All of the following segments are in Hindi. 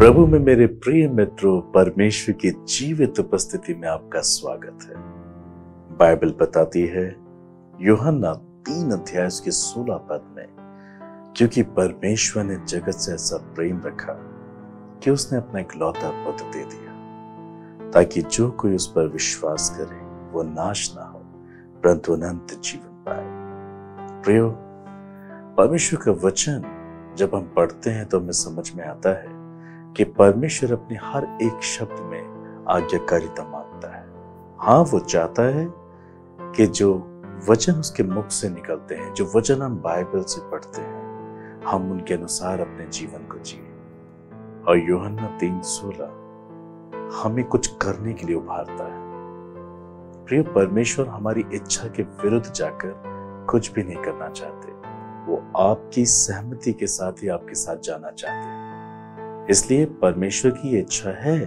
प्रभु में मेरे प्रिय मित्रों, परमेश्वर की जीवित उपस्थिति में आपका स्वागत है। बाइबल बताती है यूहन्ना 3 अध्याय के 16 पद में, क्योंकि परमेश्वर ने जगत से ऐसा प्रेम रखा कि उसने अपना इकलौता पुत्र दे दिया, ताकि जो कोई उस पर विश्वास करे वो नाश ना हो परंतु अनंत जीवन पाए। प्रियो, परमेश्वर का वचन जब हम पढ़ते हैं तो हमें समझ में आता है कि परमेश्वर अपने हर एक शब्द में आज्ञाकारिता मांगता है। हाँ, वो चाहता है कि जो वचन उसके मुख से निकलते हैं, जो वचन हम बाइबल से पढ़ते हैं, हम उनके अनुसार अपने जीवन को जिए। और यूहन्ना 3:16 हमें कुछ करने के लिए उभारता है। प्रिय, परमेश्वर हमारी इच्छा के विरुद्ध जाकर कुछ भी नहीं करना चाहते। वो आपकी सहमति के साथ ही आपके साथ जाना चाहते हैं। इसलिए परमेश्वर की इच्छा है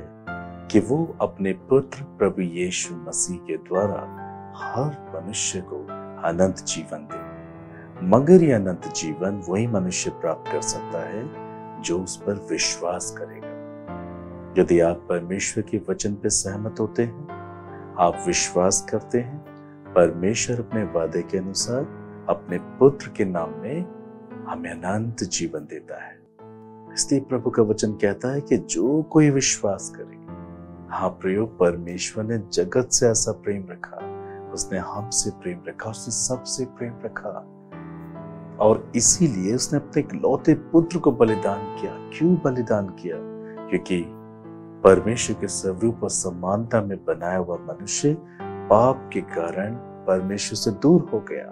कि वो अपने पुत्र प्रभु यीशु मसीह के द्वारा हर मनुष्य को अनंत जीवन दे। मगर ये अनंत जीवन वही मनुष्य प्राप्त कर सकता है जो उस पर विश्वास करेगा। यदि आप परमेश्वर के वचन पर सहमत होते हैं, आप विश्वास करते हैं, परमेश्वर अपने वादे के अनुसार अपने पुत्र के नाम में हमें अनंत जीवन देता है। इसलिए प्रभु का वचन कहता है कि जो कोई विश्वास करे। हाँ प्रियो, परमेश्वर ने जगत से ऐसा प्रेम रखा, उसने हमसे प्रेम रखा, उसने सबसे प्रेम रखा, और इसीलिए उसने अपने इकलौते पुत्र को बलिदान किया। क्यों बलिदान किया? क्योंकि परमेश्वर के स्वरूप और समानता में बनाया हुआ मनुष्य पाप के कारण परमेश्वर से दूर हो गया।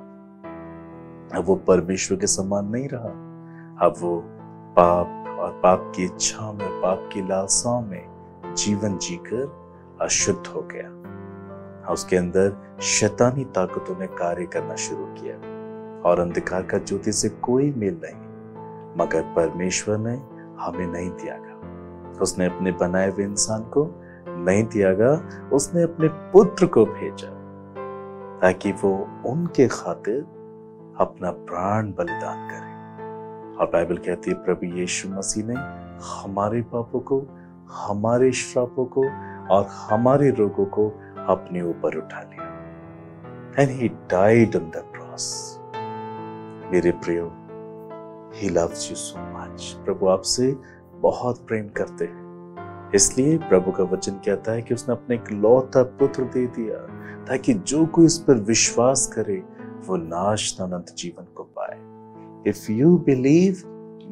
अब वो परमेश्वर के समान नहीं रहा। अब वो पाप और पाप की इच्छाओं में, पाप की लालसाओं में जीवन जीकर अशुद्ध हो गया। उसके अंदर शैतानी ताकतों ने कार्य करना शुरू किया और अंधकार का ज्योति से कोई मेल नहीं। मगर परमेश्वर ने हमें नहीं त्यागा, उसने अपने बनाए हुए इंसान को नहीं त्यागा, उसने अपने पुत्र को भेजा ताकि वो उनके खातिर अपना प्राण बलिदान करे। और बाइबल कहती है प्रभु यीशु मसीह ने हमारे पापों को, हमारे श्रापों को और हमारे रोगों को अपने ऊपर उठा लिया। And he died on the cross. मेरे प्रियो, he loves you so much. प्रभु आपसे बहुत प्रेम करते हैं। इसलिए प्रभु का वचन कहता है कि उसने अपने इकलौता पुत्र दे दिया ताकि जो कोई इस पर विश्वास करे वो नाश न अनंत जीवन को पाए। If you believe,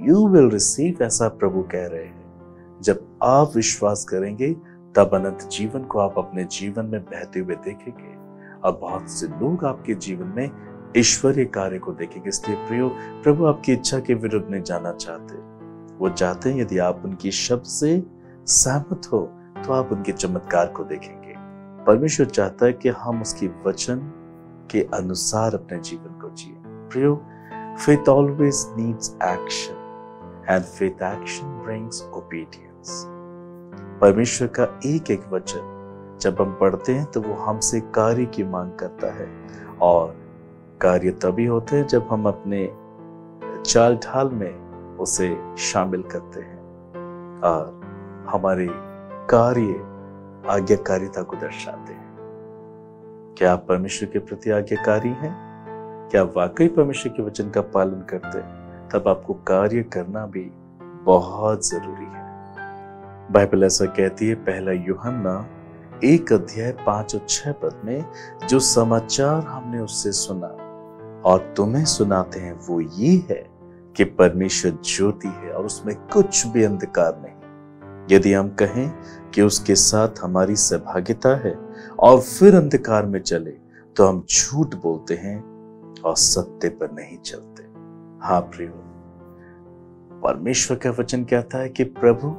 you will receive, ऐसा प्रभु कह रहे हैं। जब आप विश्वास करेंगे तब अनंत जीवन को आप अपने जीवन में बहते हुए देखेंगे और बहुत से लोग आपके जीवन में ईश्वरीय कार्य को देखेंगे। इसलिए प्रियो, प्रभु आपकी इच्छा के विरुद्ध नहीं जाना चाहते। वो चाहते हैं यदि आप उनकी शब्द से सहमत हो तो आप उनके चमत्कार को देखेंगे। परमेश्वर चाहता है कि हम उसकी वचन के अनुसार अपने जीवन को जिए। प्रियो, faith always needs action and faith action brings obedience. परमेश्वर का एक एक वचन जब हम पढ़ते हैं तो वो हमसे कार्य की मांग करता है, और कार्य तभी होते हैं जब हम अपने चाल ढाल में उसे शामिल करते हैं और हमारे कार्य आज्ञाकारिता को दर्शाते हैं। क्या आप परमेश्वर के प्रति आज्ञाकारी हैं? क्या वाकई परमेश्वर के वचन का पालन करते हैं? तब आपको कार्य करना भी बहुत जरूरी है। बाइबल ऐसा कहती है, पहला यूहन्ना 1 अध्याय 5 और 6 पद में, जो समाचार हमने उससे सुना और तुम्हें सुनाते हैं वो ये है कि परमेश्वर ज्योति है और उसमें कुछ भी अंधकार नहीं। यदि हम कहें कि उसके साथ हमारी सहभागिता है और फिर अंधकार में चले तो हम झूठ बोलते हैं और सत्य पर नहीं चलते। हाँ प्रियो, परमेश्वर का वचन कहता है कि प्रभु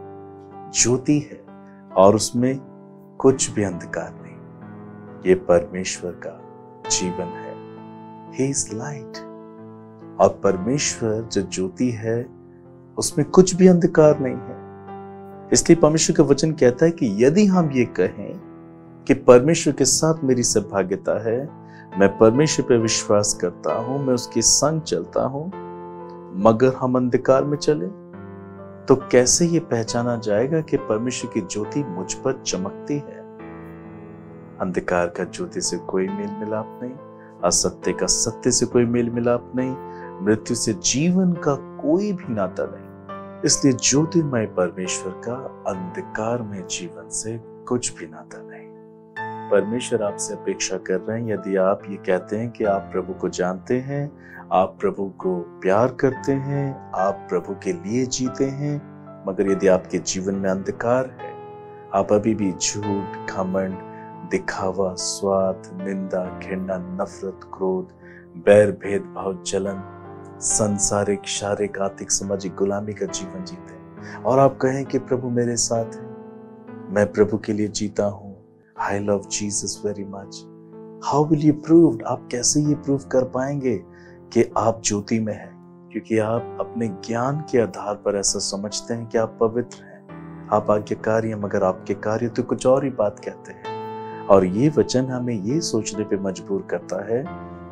ज्योति है और उसमें कुछ भी अंधकार नहीं। ये परमेश्वर का जीवन है। He is light। और परमेश्वर जो ज्योति है उसमें कुछ भी अंधकार नहीं है। इसलिए परमेश्वर का वचन कहता है कि यदि हम ये कहें कि परमेश्वर के साथ मेरी सहभागिता है, मैं परमेश्वर पर विश्वास करता हूं, मैं उसके संग चलता हूं, मगर हम अंधकार में चले तो कैसे ये पहचाना जाएगा कि परमेश्वर की ज्योति मुझ पर चमकती है? अंधकार का ज्योति से कोई मेल मिलाप नहीं, असत्य का सत्य से कोई मेल मिलाप नहीं, मृत्यु से जीवन का कोई भी नाता नहीं। इसलिए ज्योतिर्मय परमेश्वर का अंधकार में जीवन से कुछ भी नाता नहीं। परमेश्वर आपसे अपेक्षा कर रहे हैं, यदि आप ये कहते हैं कि आप प्रभु को जानते हैं, आप प्रभु को प्यार करते हैं, आप प्रभु के लिए जीते हैं, मगर यदि आपके जीवन में अंधकार है, आप अभी भी झूठ, घमंड, दिखावा, स्वार्थ, निंदा, घृणा, नफरत, क्रोध, बैर, भेदभाव, जलन, सांसारिक, शारीरिक, आर्थिक, सामाजिक गुलामी का जीवन जीते हैं और आप कहें कि प्रभु मेरे साथ है, मैं प्रभु के लिए जीता हूं, I love Jesus very much. How will you prove? आप कैसे ये प्रूव कर पाएंगे कि आप ज्योति में हैं? क्योंकि आप अपने ज्ञान के आधार पर ऐसा समझते हैं कि आप पवित्र हैं, आप आज्ञाकारी हैं, मगर आपके कार्य तो कुछ और ही बात कहते हैं। और ये वचन हमें ये सोचने पे मजबूर करता है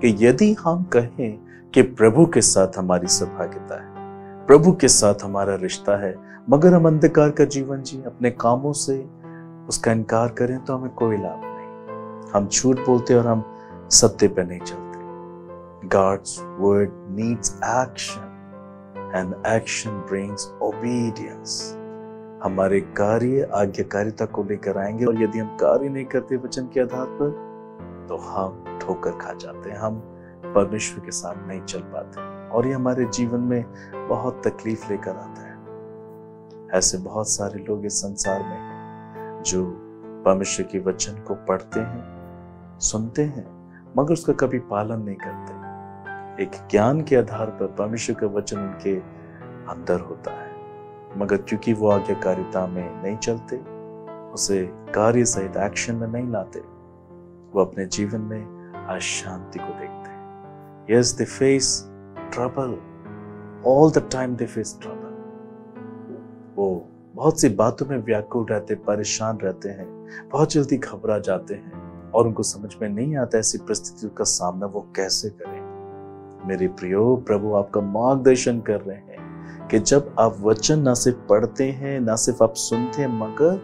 कि यदि हम कहें कि प्रभु के साथ हमारी सहभागिता है, प्रभु के साथ हमारा रिश्ता है, मगर हम अंधकार का जीवन जी अपने कामों से उसका इनकार करें तो हमें कोई लाभ नहीं। हम झूठ बोलते और हम सत्य पे नहीं चलते। God's word needs action and action brings obedience. हमारे कार्य आज्ञाकारिता को लेकर आएंगे और यदि हम कार्य नहीं करते वचन के आधार पर तो हम ठोकर खा जाते हैं, हम परमेश्वर के साथ नहीं चल पाते और ये हमारे जीवन में बहुत तकलीफ लेकर आता है। ऐसे बहुत सारे लोग इस संसार में हैं जो परमेश्वर के वचन को पढ़ते हैं, सुनते हैं, मगर उसका कभी पालन नहीं करते। एक ज्ञान के आधार पर परमेश्वर का वचन उनके अंदर होता है, मगर क्योंकि वो आज्ञाकारिता में नहीं चलते, उसे कार्य सहित एक्शन में नहीं लाते, वो अपने जीवन में अशांति को देखते हैं। Yes, they face trouble. All the time they face trouble. वो बहुत सी बातों में व्याकुल रहते, परेशान रहते हैं, बहुत जल्दी घबरा जाते हैं और उनको समझ में नहीं आता ऐसी परिस्थितियों का सामना वो कैसे करें। मेरे प्रियो, प्रभु आपका मार्गदर्शन कर रहे हैं कि जब आप वचन ना सिर्फ पढ़ते हैं, ना सिर्फ आप सुनते हैं, मगर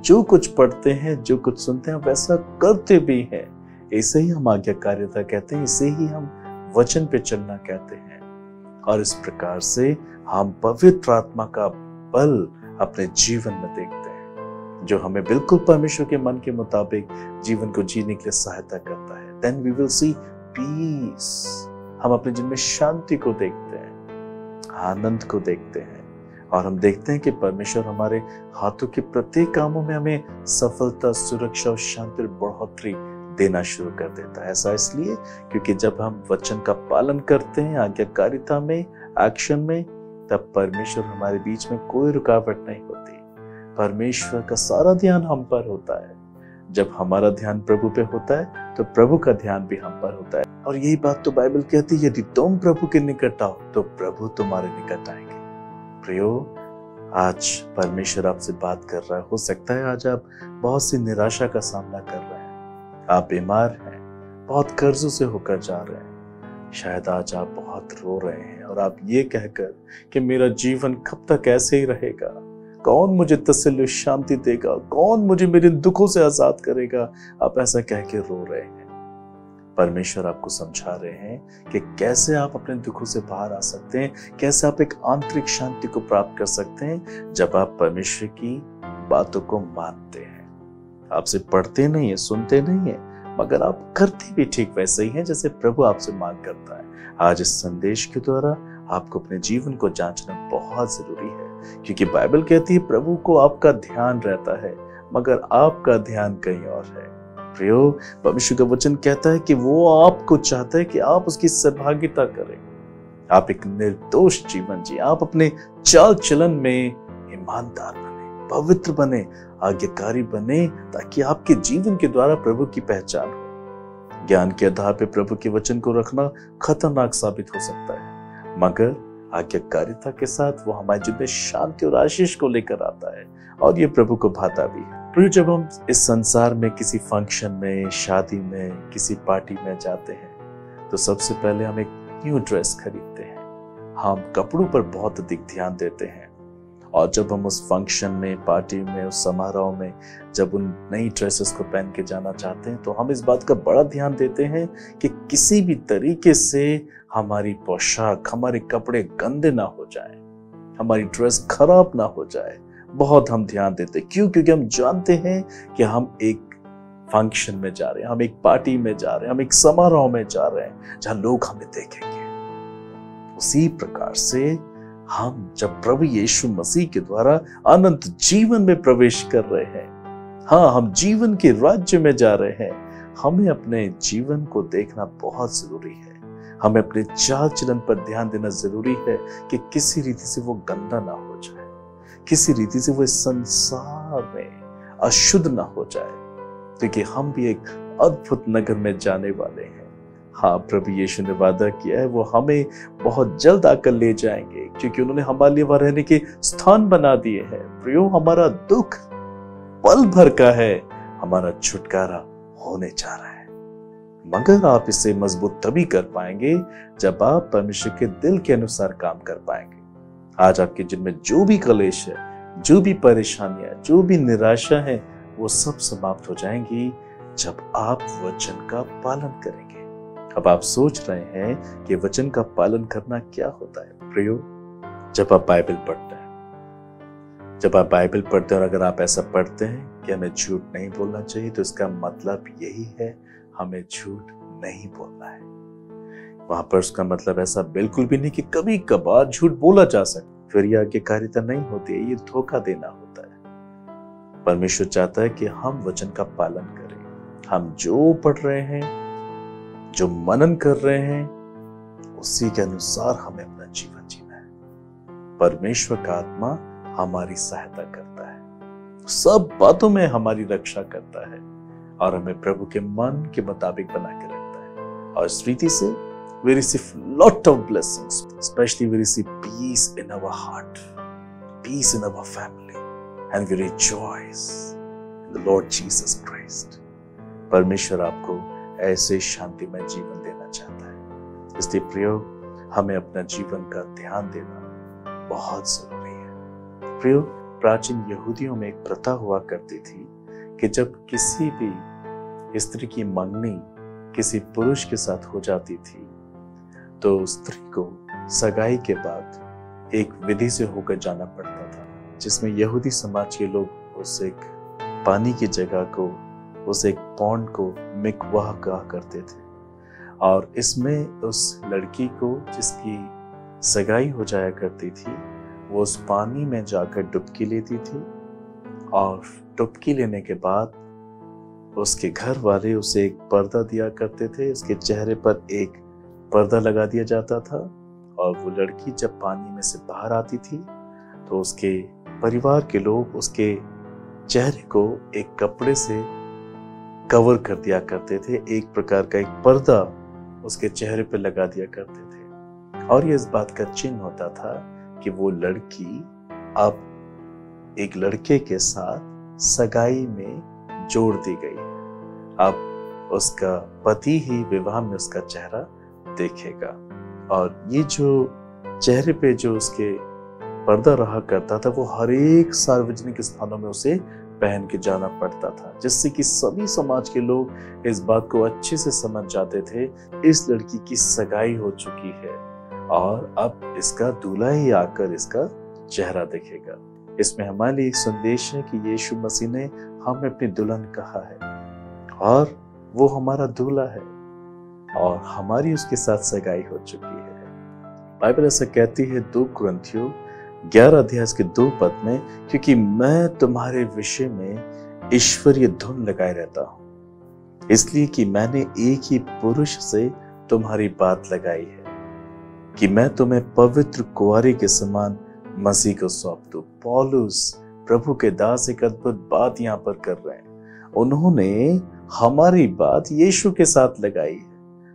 जो कुछ पढ़ते हैं, जो कुछ सुनते हैं, वैसा करते भी हैं। इसे ही हम आज्ञाकारिता कहते हैं, इसे ही हम वचन पे चलना कहते हैं। और इस प्रकार से हम पवित्र आत्मा का बल अपने जीवन में देखते हैं, जो हमें बिल्कुल परमेश्वर के मन के मुताबिक जीवन को जीने के लिए सहायता करता है। Then we will see peace. हम अपने जीवन में शांति को देखते हैं, आनंद को देखते हैं और हम देखते हैं कि परमेश्वर हमारे हाथों के प्रत्येक कामों में हमें सफलता, सुरक्षा और शांति और बढ़ोतरी देना शुरू कर देता है। ऐसा इसलिए क्योंकि जब हम वचन का पालन करते हैं आज्ञाकारिता में, एक्शन में, तब परमेश्वर हमारे बीच में कोई रुकावट नहीं होती। परमेश्वर का सारा ध्यान हम पर होता है। जब हमारा ध्यान प्रभु पे होता है तो प्रभु का ध्यान भी हम पर होता है। और यही बात तो बाइबल कहती है, यदि तुम प्रभु के निकट आओ तो प्रभु तुम्हारे निकट आएंगे। प्रियो, आज परमेश्वर आपसे बात कर रहा है। हो सकता है आज आप बहुत सी निराशा का सामना कर रहे हैं, आप बीमार हैं, बहुत कर्जों से होकर जा रहे हैं, शायद आज आप बहुत रो रहे हैं और आप ये कहकर कि मेरा जीवन कब तक ऐसे ही रहेगा, कौन मुझे तसल्ली शांति देगा, कौन मुझे मेरे दुखों से आजाद करेगा, आप ऐसा कह के रो रहे हैं। परमेश्वर आपको समझा रहे हैं कि कैसे आप अपने दुखों से बाहर आ सकते हैं, कैसे आप एक आंतरिक शांति को प्राप्त कर सकते हैं जब आप परमेश्वर की बातों को मानते हैं। आप सिर्फ पढ़ते नहीं है, सुनते नहीं है, मगर आप करते भी ठीक वैसे ही हैं जैसे प्रभु आपसे मांग करता है। आज इस संदेश के द्वारा आपको अपने जीवन को जांचना बहुत जरूरी है, क्योंकि बाइबल कहती है प्रभु को आपका ध्यान रहता है, मगर आपका ध्यान कहीं और है। प्रियो, परमेश्वर का वचन कहता है कि वो आपको चाहता है कि आप उसकी सहभागिता करें, आप एक निर्दोष जीवन जिए, आप अपने चाल चलन में ईमानदार बने, पवित्र बने, आज्ञाकारी बने, ताकि आपके जीवन के द्वारा प्रभु की पहचान हो। ज्ञान के आधार पर प्रभु के वचन को रखना खतरनाक साबित हो सकता है, मगर आज्ञाकारिता के साथ वो हमारे जीवन में शांति और आशीष को लेकर आता है और ये प्रभु को भाता भी है। फिर जब हम इस संसार में किसी फंक्शन में, शादी में, किसी पार्टी में जाते हैं तो सबसे पहले हम एक न्यू ड्रेस खरीदते हैं, हम कपड़ों पर बहुत अधिक ध्यान देते हैं, और जब हम उस फंक्शन में, पार्टी में, उस समारोह में जब उन नई ड्रेसेस को पहन के जाना चाहते हैं तो हम इस बात का बड़ा ध्यान देते हैं कि किसी भी तरीके से हमारी पोशाक, हमारे कपड़े गंदे ना हो जाएं, हमारी ड्रेस खराब ना हो जाए। बहुत हम ध्यान देते हैं। क्यों? क्योंकि हम जानते हैं कि हम एक फंक्शन में जा रहे हैं, हम एक पार्टी में जा रहे हैं, हम एक समारोह में जा रहे हैं जहां लोग हमें देखेंगे। उसी प्रकार से हम जब प्रभु यीशु मसीह के द्वारा अनंत जीवन में प्रवेश कर रहे हैं, हाँ, हम जीवन के राज्य में जा रहे हैं, हमें अपने जीवन को देखना बहुत जरूरी है। हमें अपने चाल चलन पर ध्यान देना जरूरी है कि किसी रीति से वो गंदा ना हो जाए, किसी रीति से वो इस संसार में अशुद्ध ना हो जाए, क्योंकि हम भी एक अद्भुत नगर में जाने वाले हैं। हाँ, प्रभु यीशु ने वादा किया है वो हमें बहुत जल्द आकर ले जाएंगे, क्योंकि उन्होंने हमारे लिए वहां रहने के स्थान बना दिए हैं। प्रियो, हमारा दुख पल भर का है, हमारा छुटकारा होने जा रहा है। मगर आप इसे मजबूत तभी कर पाएंगे जब आप परमेश्वर के दिल के अनुसार काम कर पाएंगे। आज आपके जिनमें जो भी कलेश है, जो भी परेशानियां, जो भी निराशा है, वो सब समाप्त हो जाएंगी जब आप वचन का पालन करेंगे। अब आप सोच रहे हैं कि वचन का पालन करना क्या होता है। प्रियो, जब आप बाइबल पढ़ते हैं, जब आप बाइबल पढ़ते हैं और अगर आप ऐसा पढ़ते हैं कि हमें झूठ नहीं बोलना चाहिए, तो इसका मतलब यही है हमें झूठ नहीं बोलना है। वहां पर उसका मतलब ऐसा बिल्कुल भी नहीं कि कभी कभार झूठ बोला जा सकता, फिर यह आज्ञाकारिता नहीं होती है, ये धोखा देना होता है। परमेश्वर चाहता है कि हम वचन का पालन करें। हम जो पढ़ रहे हैं, जो मनन कर रहे हैं, उसी के अनुसार हमें अपना जीवन जीना है। परमेश्वर का आत्मा हमारी सहायता करता है, सब बातों में हमारी रक्षा करता है और हमें प्रभु के मन के मुताबिक बना के रखता है। और इस रीति से we receive lot of blessings, especially we receive peace in our heart, peace in our family, and we rejoice in the Lord Jesus Christ. परमेश्वर आपको ऐसे शांतिमय जीवन देना चाहता है। इसलिए प्रियो, हमें अपना जीवन का ध्यान देना बहुत जरूरी है। प्रियो, प्राचीन यहूदियों में एक प्रथा हुआ करती थी कि जब किसी भी स्त्री की मंगनी किसी पुरुष के साथ हो जाती थी, तो स्त्री को सगाई के बाद एक विधि से होकर जाना पड़ता था, जिसमें यहूदी समाज के लोग उस एक पानी की जगह को, उस एक पॉन्ड को मिकवाह कहा करते थे। और इसमें उस लड़की को जिसकी सगाई हो जाया करती थी, वो उस पानी में जाकर डुबकी लेती थी और डुबकी लेने के बाद उसके घर वाले उसे एक पर्दा दिया करते थे। उसके चेहरे पर एक पर्दा लगा दिया जाता था और वो लड़की जब पानी में से बाहर आती थी तो उसके परिवार के लोग उसके चेहरे को एक कपड़े से कवर कर दिया करते थे। एक प्रकार का एक पर्दा उसके चेहरे पे लगा दिया करते थे और ये इस बात का चिन्ह होता था कि वो लड़की अब एक लड़के के साथ सगाई में जोड़ दी गई है। अब उसका पति ही विवाह में उसका चेहरा देखेगा और ये जो चेहरे पे जो उसके पर्दा रहा करता था, वो हर एक सार्वजनिक स्थानों में उसे पहन के जाना पड़ता था, जिससे कि सभी समाज के लोग इस बात को अच्छे से समझ जाते थे, इस लड़की की सगाई हो चुकी है और अब इसका दूल्हा ही आकर इसका चेहरा देखेगा। इसमें हमारे लिए एक संदेश है कि यीशु मसीह ने हमें अपनी दुल्हन कहा है और वो हमारा दूल्हा है और हमारी उसके साथ सगाई हो चुकी है। बाइबल ऐसा कहती है 2 कुरिन्थियों 11 अध्याय के 2 पद में, क्योंकि मैं तुम्हारे विषय में ईश्वरीय धुन लगाए रहता हूं, इसलिए कि मैंने एक ही पुरुष से तुम्हारी बात लगाई है कि मैं तुम्हें पवित्र कुंवारी के समान मसीह को सौंप दूं। पौलुस प्रभु के दास एक अद्भुत बात यहाँ पर कर रहे हैं। उन्होंने हमारी बात यीशु के साथ लगाई है।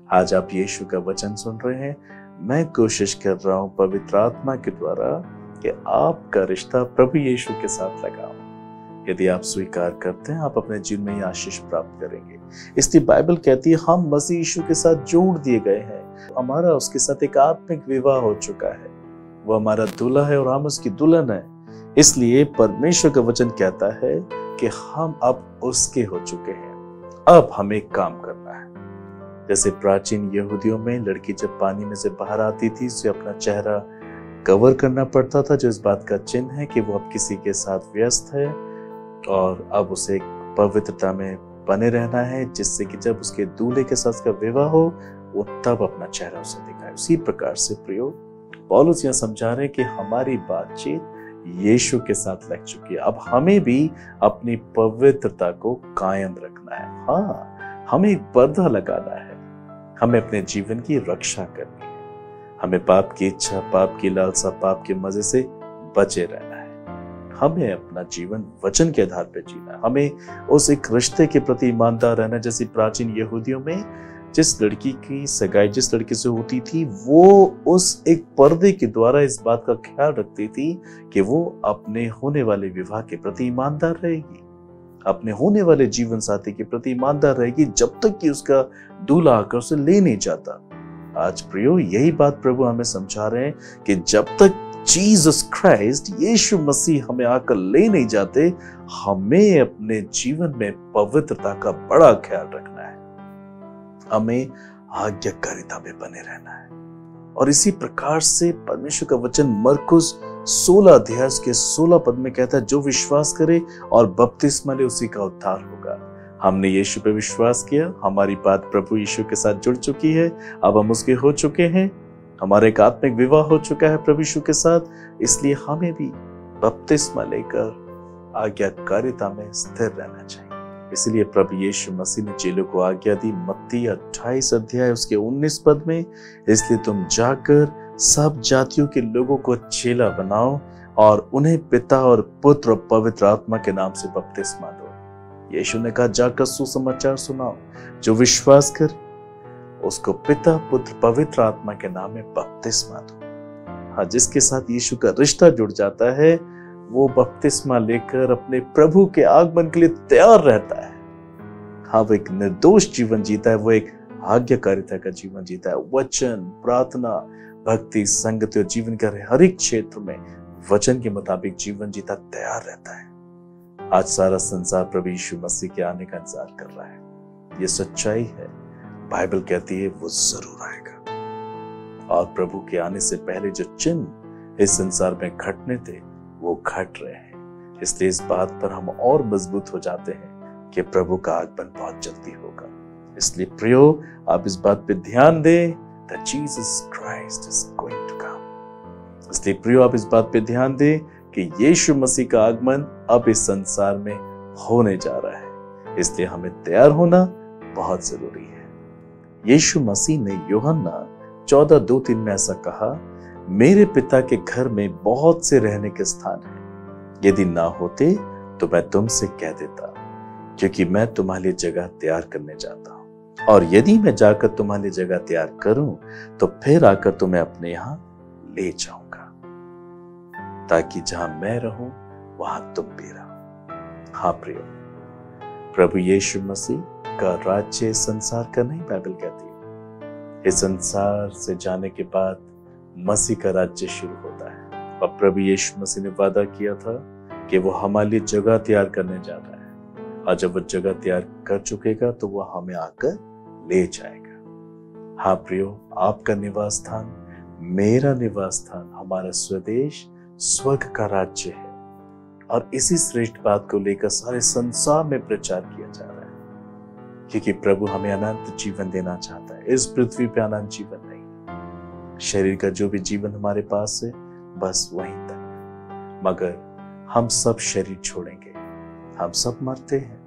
आज आप यीशु का वचन सुन रहे हैं। मैं कोशिश कर रहा हूं पवित्र आत्मा के द्वारा कि आपका रिश्ता प्रभु यीशु के साथ लगाओ। यदि आप स्वीकार करते हैं, आप अपने जीवन में आशीष प्राप्त करेंगे। इसलिए बाइबल कहती है हम मसीह यीशु के साथ जोड़ दिए गए हैं। हमारा उसके साथ एक आत्मिक विवाह हो चुका है। वो हमारा दूल्हा है और हम उसकी दुल्हन है। इसलिए परमेश्वर का वचन कहता है कि हम अब उसके हो चुके हैं, अब हमें काम करना है। जैसे प्राचीन यहूदियों में लड़की जब पानी में से बाहर आती थी, उसे अपना चेहरा कवर करना पड़ता था, जो इस बात का चिन्ह है कि वो अब किसी के साथ व्यस्त है और अब उसे पवित्रता में बने रहना है, जिससे कि जब उसके दूल्हे के साथ उसका विवाह हो वो तब अपना चेहरा उसे दिखाए। उसी प्रकार से प्रियो, पौलुस यह समझा रहे कि हमारी बातचीत यीशु के साथ लग चुकी है, अब हमें भी अपनी पवित्रता को कायम रखना है। हाँ, हमें एक पर्दा लगाना है, हमें अपने जीवन की रक्षा करनी है, हमें पाप की इच्छा, पाप की लालसा, पाप के मजे से बचे रहना है। हमें अपना जीवन वचन के आधार पर जीना, हमें उस एक रिश्ते के प्रति ईमानदार रहना। जैसे प्राचीन यहूदियों में जिस लड़की की सगाई जिस लड़की से होती थी, वो उस एक पर्दे के द्वारा इस बात का ख्याल रखती थी कि वो अपने होने वाले विवाह के प्रति ईमानदार रहेगी, अपने होने वाले जीवन साथी के प्रति ईमानदार रहेगी, जब तक कि उसका दूल्हा आकर उसे ले नहीं जाता। आज प्रियो, यही बात प्रभु हमें समझा रहे हैं कि जब तक जीसस क्राइस्ट, यीशु मसीह हमें आकर ले नहीं जाते, हमें अपने जीवन में पवित्रता का बड़ा ख्याल रखना है, हमें आज्ञाकारिता में बने रहना है। और इसी प्रकार से परमेश्वर का वचन मरकुस 16 अध्याय के 16 पद में कहता है, जो विश्वास करे और बपतिस्मा ले उसी का उद्धार होगा। हमने यीशु पे विश्वास किया, हमारी बात प्रभु यीशु के साथ जुड़ चुकी है, अब हम उसके हो चुके हैं, हमारा एक आत्मिक विवाह हो चुका है प्रभु यीशु के साथ। इसलिए हमें भी बपतिस्मा लेकर आज्ञाकारिता में स्थिर रहना चाहिए। इसलिए प्रभु यीशु मसीह ने चेलों को आज्ञा दी, मत्ती 28 अध्याय उसके 19 पद में, इसलिए तुम जाकर सब जातियों के लोगों को चेला बनाओ और उन्हें पिता और पुत्र और पवित्र आत्मा के नाम से बपतिस्मा दो। यीशु ने कहा, जाकर सुसमाचार सुनाओ, जो विश्वास कर उसको पिता, पुत्र, पवित्र आत्मा के नाम में बपतिस्मा दो। हाँ, जिसके साथ यीशु का रिश्ता जुड़ जाता है, वो बपतिस्मा लेकर अपने प्रभु के आगमन के लिए तैयार रहता है। हाँ, वो एक निर्दोष जीवन जीता है, वो एक आज्ञाकारिता का जीवन जीता है। वचन, प्रार्थना, भक्ति, संगति और जीवन के हर एक क्षेत्र में वचन के मुताबिक जीवन जीता तैयार रहता है। आज सारा संसार प्रभु यीशु मसीह के आने का इंतजार कर रहा है। ये सच्चाई है। बाइबल कहती है वो जरूर आएगा और प्रभु के आने से पहले जो चिन्ह इस संसार में घटने थे वो घट रहे हैं। इसलिए इस बात पर हम और मजबूत हो जाते हैं कि प्रभु का आगमन बहुत जल्दी होगा। इसलिए प्रियो, आप इस बात पे ध्यान दें that Jesus Christ is going to come। इसलिए प्रियो, आप इस बात पे ध्यान दें कि यीशु मसीह का आगमन अब इस संसार में होने जा रहा है। इसलिए हमें तैयार होना बहुत जरूरी है। यीशु मसीह ने यूहन्ना 14:2-3 में ऐसा कहा, मेरे पिता के घर में बहुत से रहने के स्थान हैं, यदि ना होते तो मैं तुमसे कह देता, क्योंकि मैं तुम्हारे लिए जगह तैयार करने जाता हूं। और यदि मैं जाकर तुम्हारे लिए जगह तैयार करूं तो फिर आकर तुम्हें अपने यहां ले जाऊंगा, ताकि जहां मैं रहूं वहां तुम भी रहो। हाँ प्रिय, प्रभु यीशु मसीह का राज्य इस संसार का नहीं, बाइबल कहती है इस संसार से जाने के बाद मसीह का राज्य शुरू होता है। और प्रभु यीशु मसीह ने वादा किया था कि वो हमारे लिए जगह तैयार करने जा रहा है, और जब वो जगह तैयार कर चुकेगा तो वो हमें आकर ले जाएगा। हाँ प्रियो, आपका निवास स्थान, मेरा निवास स्थान, हमारा स्वदेश स्वर्ग का राज्य है। और इसी श्रेष्ठ बात को लेकर सारे संसार में प्रचार किया जा रहा है, क्योंकि प्रभु हमें अनंत जीवन देना चाहता है। इस पृथ्वी पे अनंत जीवन नहीं, शरीर का जो भी जीवन हमारे पास है बस वहीं तक, मगर हम सब शरीर छोड़ेंगे, हम सब मरते हैं।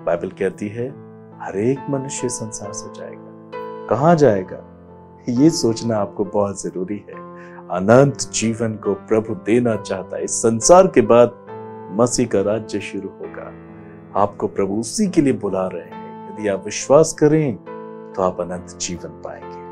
बाइबल कहती है हर एक मनुष्य संसार से जाएगा। कहाँ जाएगा, ये सोचना आपको बहुत जरूरी है। अनंत जीवन को प्रभु देना चाहता है। इस संसार के बाद मसीह का राज्य शुरू होगा। आपको प्रभु उसी के लिए बुला रहे हैं। यदि आप विश्वास करें तो आप अनंत जीवन पाएंगे।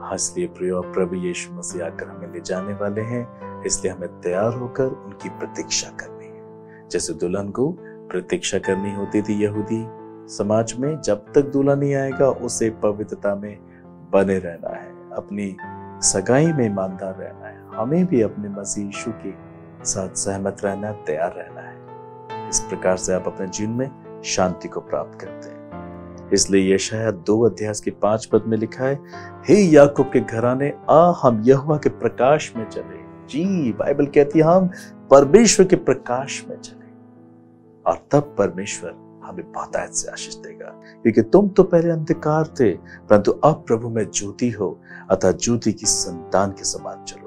हाँ, इसलिए प्रियो, प्रभु यीशु मसीह आकर हमें ले जाने वाले हैं। इसलिए हमें तैयार होकर उनकी प्रतीक्षा करनी है, जैसे दुल्हन को प्रतीक्षा करनी होती थी यहूदी समाज में। जब तक दूल्हा नहीं आएगा उसे पवित्रता में बने रहना है, अपनी सगाई में ईमानदार रहना है। हमें भी अपने मसीह यीशु की साथ सहमत रहना, तैयार रहना है। इस प्रकार से आप अपने जीवन में शांति को प्राप्त करते हैं। इसलिए यशायाह 2:5 में लिखा है, हे याकूब के घराने, आ हम यहोवा के प्रकाश में चले। जी, बाइबल कहती है हम परमेश्वर के प्रकाश में चले, और तब परमेश्वर हमें बहुतायत से आशीष देगा। क्योंकि तुम तो पहले अंधकार थे, परंतु अब प्रभु में ज्योति हो, अतः ज्योति की संतान के समान चलो।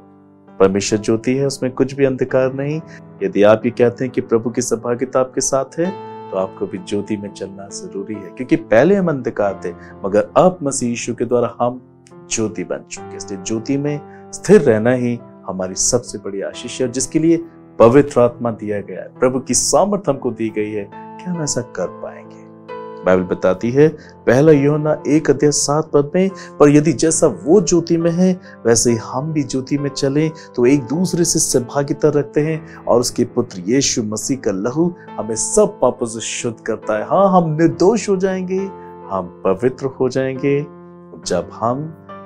परमेश्वर ज्योति है, उसमें कुछ भी अंधकार नहीं। यदि आप ये कहते हैं कि प्रभु की सहभागिता आपके साथ है, तो आपको भी ज्योति में चलना जरूरी है। क्योंकि पहले हम अंधकार थे, मगर अब मसीह यीशु के द्वारा हम ज्योति बन चुके। इसलिए ज्योति में स्थिर रहना ही हमारी सबसे बड़ी आशीष है, जिसके लिए पवित्र आत्मा दिया गया है, प्रभु की सामर्थ हमको दी गई है कि हम ऐसा कर पाएंगे। बाइबल बताती है, 1 यूहन्ना 1:7 में, पर यदि जैसा वो ज्योति में है वैसे ही हम भी ज्योति में चलें, तो एक दूसरे से सहभागिता रखते हैं, और उसके पुत्र यीशु मसीह का लहू हमें सब पापों से शुद्ध करता है। हाँ, हम निर्दोष हो जाएंगे, हम पवित्र हो जाएंगे जब हम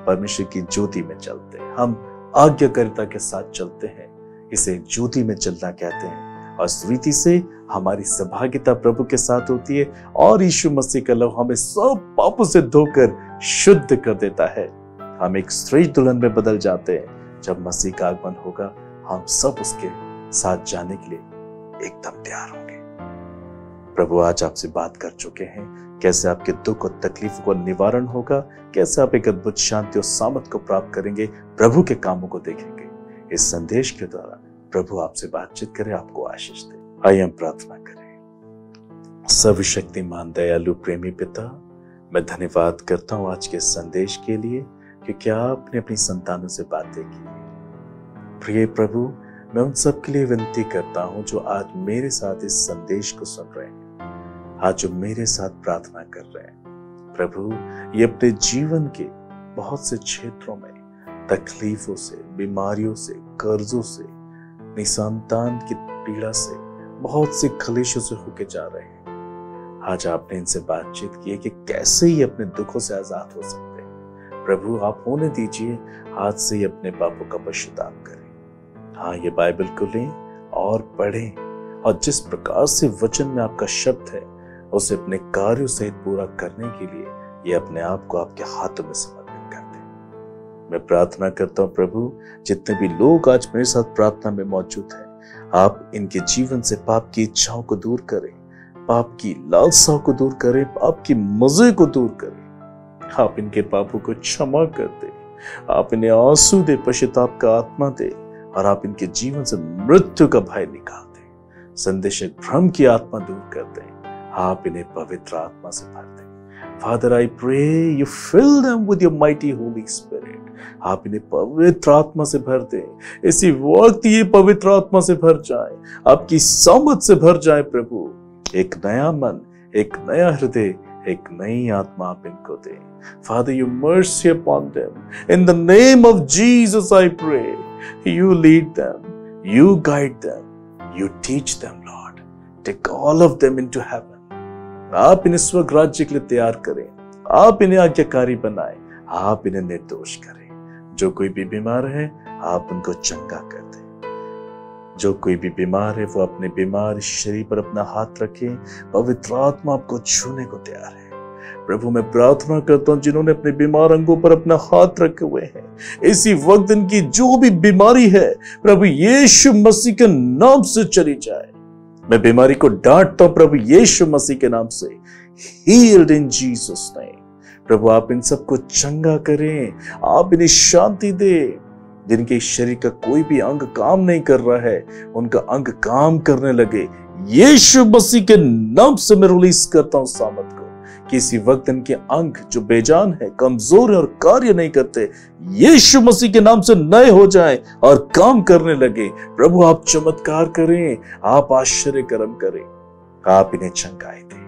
परमेश्वर की ज्योति में चलते हैं, हम आज्ञाकारिता के साथ चलते हैं। इसे ज्योति में चलना कहते हैं, और इस रीति से हमारी सहभागिता प्रभु के साथ होती है, और यीशु मसीह का लहू हमें सब पापों से धोकर शुद्ध कर देता है। हम एक श्रेष्ठ दुल्हन में बदल जाते हैं। जब मसीह का आगमन होगा, हम सब उसके साथ जाने के लिए एकदम तैयार होंगे। प्रभु आज आपसे बात कर चुके हैं, कैसे आपके दुख और तकलीफ का निवारण होगा, कैसे आप एक अद्भुत शांति और सामर्थ को प्राप्त करेंगे, प्रभु के कामों को देखेंगे। इस संदेश के द्वारा प्रभु आपसे बातचीत करे, आपको आशीष दे। आइए हम प्रार्थना करें। सर्वशक्तिमान दयालु प्रेमी पिता, मैं धन्यवाद करता हूँ आज के संदेश के लिए, क्योंकि आपने अपनी संतानों से बातें की। प्रिय प्रभु, मैं उन सब के लिए विनती करता हूँ जो आज मेरे साथ इस संदेश को सुन रहे हैं, आज जो मेरे साथ प्रार्थना कर रहे हैं। प्रभु, ये अपने जीवन के बहुत से क्षेत्रों में तकलीफों से, बीमारियों से, कर्जों से, निसंतान की पीड़ा से, बहुत से क्लेशों से होके जा रहे हैं। आज आपने इनसे बातचीत की है कि कैसे ही अपने दुखों से आजाद हो सकते हैं। प्रभु, आप होने दीजिए, आज से ही अपने पापों का पश्चाताप करें। हाँ, ये बाइबल को लें और पढ़ें, और जिस प्रकार से वचन में आपका शब्द है, उसे अपने कार्यों सहित पूरा करने के लिए ये अपने आप को आपके हाथों में समर्पित कर दें। मैं प्रार्थना करता हूँ प्रभु, जितने भी लोग आज मेरे साथ प्रार्थना में मौजूद हैं, आप इनके जीवन से पाप की इच्छाओं को दूर करें, पाप की लालसाओं को दूर करें, पाप की मजे को दूर करें। आप इनके पापों को क्षमा कर दे, आप इन्हें आंसू दे, पश्चाताप का आत्मा दे, और आप इनके जीवन से मृत्यु का भय निकाल दें, संदेशक भ्रम की आत्मा दूर कर दें। आप इन्हें पवित्र आत्मा से भर दें। Father, I pray you fill them with your mighty Holy Spirit. आप इन्हें पवित्र आत्मा से भर दें। इसी वक्त ये पवित्र आत्मा से भर जाए, आपकी सामर्थ से भर जाए प्रभु। एक नया मन, एक नया हृदय, एक नई आत्मा आप इनको दें। Father, you mercy upon them. In the name of Jesus, I pray. You lead them, you guide them, you teach them, Lord. Take all of them into heaven. आप इन्हें स्वर्ग राज्य के लिए तैयार करें, आप इन्हें आज्ञाकारी बनाएं, आप इन्हें निर्दोष करें। जो कोई भी बीमार है, आप उनको चंगा कर दें। जो कोई भी बीमार है, वो अपने बीमार शरीर पर अपना हाथ रखे। पवित्र आत्मा आपको छूने को तैयार है। प्रभु, मैं प्रार्थना करता हूँ, जिन्होंने अपने बीमार अंगों पर अपना हाथ रखे हुए हैं, इसी वक्त इनकी जो भी बीमारी है, प्रभु यीशु मसीह के नाम से चली जाए। मैं बीमारी को डांटता हूं प्रभु यीशु मसीह के नाम से। Healed in Jesus name. प्रभु, आप इन सबको चंगा करें, आप इन्हें शांति दे। जिनके शरीर का कोई भी अंग काम नहीं कर रहा है, उनका अंग काम करने लगे। यीशु मसीह के नाम से मैं रिलीज करता हूं सामर्थ को। किसी वक्त इनके अंग जो बेजान है, कमजोर है और कार्य नहीं करते, यीशु मसीह के नाम से नए हो जाएं और काम करने लगे। प्रभु, आप चमत्कार करें, आप आश्चर्य कर्म करें, आप इन्हें चंगाई दें।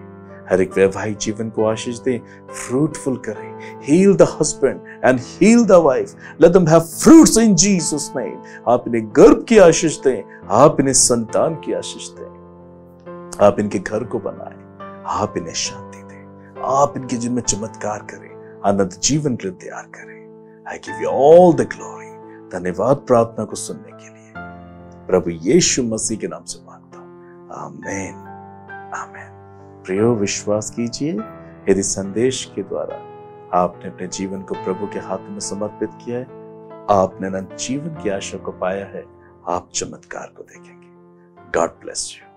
हर एक वैवाहिक जीवन को आशीष दें, फ्रूटफुल करें। Heal the husband and heal the wife, let them have fruits in Jesus name. आप इन्हें गर्भ की आशीष दें, आप इन्हें संतान की आशीष दें। आप इनके घर को बनाएं, आप इन्हें शांति दें, आप इनके जीवन में चमत्कार करें, अनंत जीवन के लिए तैयार करें। I give you all the glory. धन्यवाद प्रार्थना को सुनने के लिए। प्रभु यीशु मसीह के नाम से मांगता हूं, आमीन आमीन। प्रियो, विश्वास कीजिए, यदि संदेश के द्वारा आपने अपने जीवन को प्रभु के हाथों में समर्पित किया है, आपने न जीवन की आशा को पाया है, आप चमत्कार को देखेंगे। God bless you.